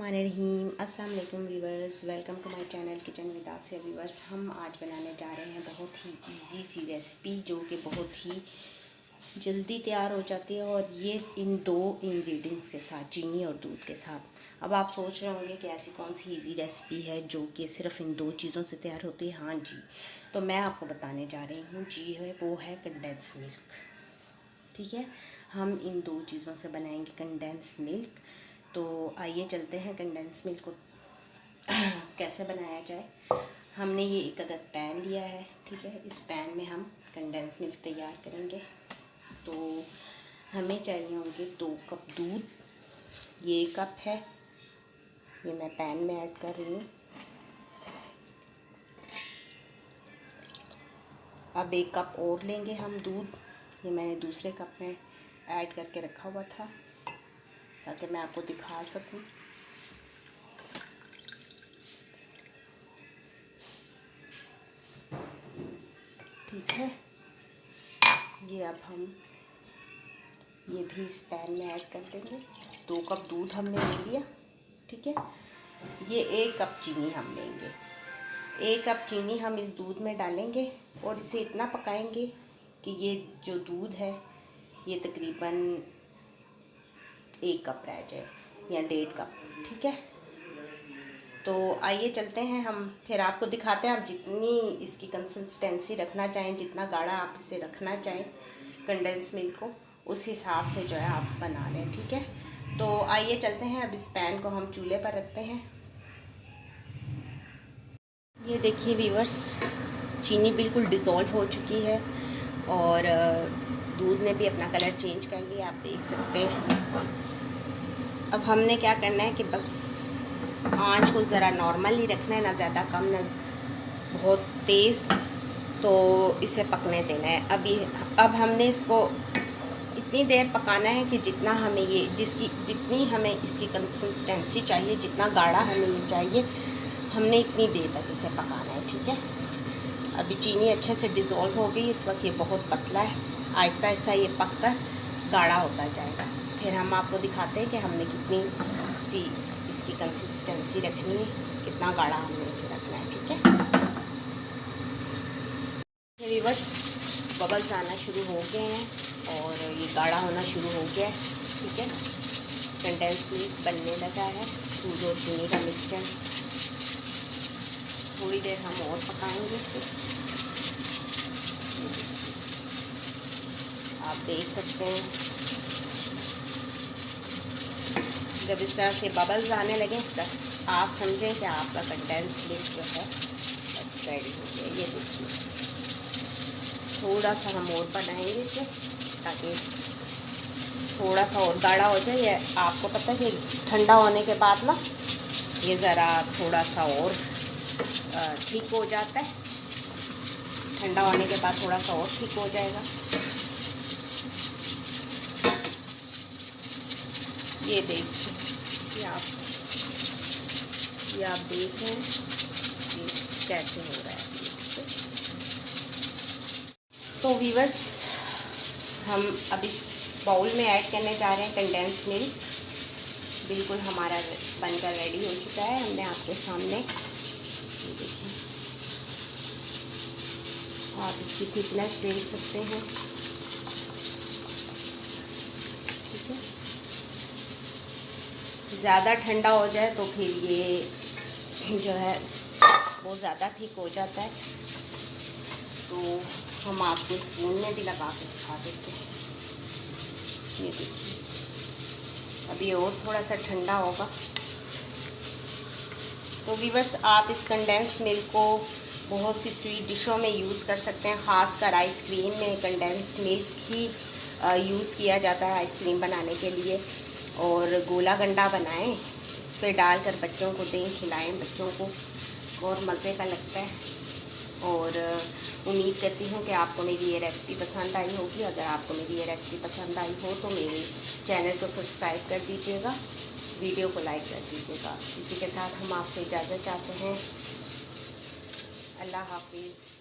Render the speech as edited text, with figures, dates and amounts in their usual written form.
बिस्मिल्लाहिर्रहमानिर्रहीम। अस्सलाम वालेकुम viewers, welcome to my channel kitchen with Asiya. Viewers, हम आज बनाने जा रहे हैं बहुत ही इजी सी रेसिपी जो कि बहुत ही जल्दी तैयार हो जाती है, और ये इन दो इंग्रेडिएंट्स के साथ, चीनी और दूध के साथ। अब आप सोच रहे होंगे कि ऐसी कौन सी इजी रेसिपी है जो कि सिर्फ इन दो चीज़ों से तैयार होती है। हाँ जी, तो मैं आपको बताने जा रही हूँ जी है वो है कंडेंस मिल्क। ठीक है, हम इन दो चीज़ों से बनाएंगे कंडेंस मिल्क। तो आइए चलते हैं कंडेंस मिल्क को कैसे बनाया जाए। हमने ये एक अदद पैन लिया है, ठीक है। इस पैन में हम कंडेंस मिल्क तैयार करेंगे। तो हमें चाहिए होंगे 2 कप दूध। ये कप है, ये मैं पैन में ऐड कर रही हूँ। अब 1 कप और लेंगे हम दूध। ये मैंने दूसरे कप में ऐड करके रखा हुआ था ताकि मैं आपको दिखा सकूं। ठीक है, ये अब हम ये भी इस पैन में ऐड कर देंगे। 2 कप दूध हमने ले लिया, ठीक है। ये 1 कप चीनी हम लेंगे। 1 कप चीनी हम इस दूध में डालेंगे और इसे इतना पकाएंगे कि ये जो दूध है ये तकरीबन 1 कप रह जाए या 1.5 कप, ठीक है। तो आइए चलते हैं, हम फिर आपको दिखाते हैं। आप जितनी इसकी कंसिस्टेंसी रखना चाहें, जितना गाढ़ा आप इसे रखना चाहें कंडेंस मिल्क को, उस हिसाब से जो है आप बना लें, ठीक है। तो आइए चलते हैं, अब इस पैन को हम चूल्हे पर रखते हैं। ये देखिए व्यूअर्स, चीनी बिल्कुल डिज़ोल्व हो चुकी है और दूध ने भी अपना कलर चेंज कर लिया, आप देख सकते हैं। अब हमने क्या करना है कि बस आंच को ज़रा नॉर्मल ही रखना है, ना ज़्यादा कम ना बहुत तेज़, तो इसे पकने देना है। अब हमने इसको इतनी देर पकाना है कि जितना हमें जितनी हमें इसकी कंसिस्टेंसी चाहिए, जितना गाढ़ा हमें ये चाहिए, हमने इतनी देर तक इसे पकाना है, ठीक है। अभी चीनी अच्छे से डिज़ोल्व हो गई, इस वक्त ये बहुत पतला है। आहिस्ता आहिस्ता ये पक कर गाढ़ा होता जाएगा। फिर हम आपको दिखाते हैं कि हमने कितनी सी इसकी कंसिस्टेंसी रखनी है, कितना गाढ़ा हमने इसे रखना है, ठीक है। व्यूअर्स, बबल्स आना शुरू हो गए हैं और ये गाढ़ा होना शुरू हो गया है, ठीक है। कंडेंस मिल्क बनने लगा है, दूध और चीनी का मिक्सचर। थोड़ी देर हम और पकाएंगे। आप देख सकते हैं, जब इस तरह से बबल्स आने लगे आप समझें कि आपका कंडेंस मिल्क जो है बस रेडी हो गया। ये देखिए, थोड़ा सा हम और बनाएंगे इसे ताकि थोड़ा सा और गाढ़ा हो जाए। ये आपको पता है कि ठंडा होने के बाद ना ये ज़रा थोड़ा सा और ठीक हो जाता है। ठंडा होने के बाद थोड़ा सा और ठीक हो जाएगा। ये देखिए, ये आप देख रहे हैं कि कैसे हो रहा है। तो व्यूअर्स, हम अब इस बाउल में ऐड करने जा रहे हैं कंडेंस मिल्क। बिल्कुल हमारा बनकर रेडी हो चुका है। हमने आपके सामने, ये देखिए, आप इसकी थिकनेस देख सकते हैं, ठीक है। ज़्यादा ठंडा हो जाए तो फिर ये जो है वो ज़्यादा ठीक हो जाता है। तो हम आपको स्पून में भी लगा के दिखा देते हैं। ये देखिए, अभी और थोड़ा सा ठंडा होगा। तो व्यूअर्स, आप इस कंडेंस मिल्क को बहुत सी स्वीट डिशों में यूज़ कर सकते हैं। ख़ासकर आइसक्रीम में कंडेंस मिल्क ही यूज़ किया जाता है आइसक्रीम बनाने के लिए। और गोला गंडा बनाएं, उस पर डालकर बच्चों को दें, खिलाएं बच्चों को, और मज़े का लगता है। और उम्मीद करती हूँ कि आपको मेरी ये रेसिपी पसंद आई होगी। अगर आपको मेरी ये रेसिपी पसंद आई हो तो मेरे चैनल को सब्सक्राइब कर दीजिएगा, वीडियो को लाइक कर दीजिएगा। इसी के साथ हम आपसे इजाज़त चाहते हैं। अल्लाह हाफिज़।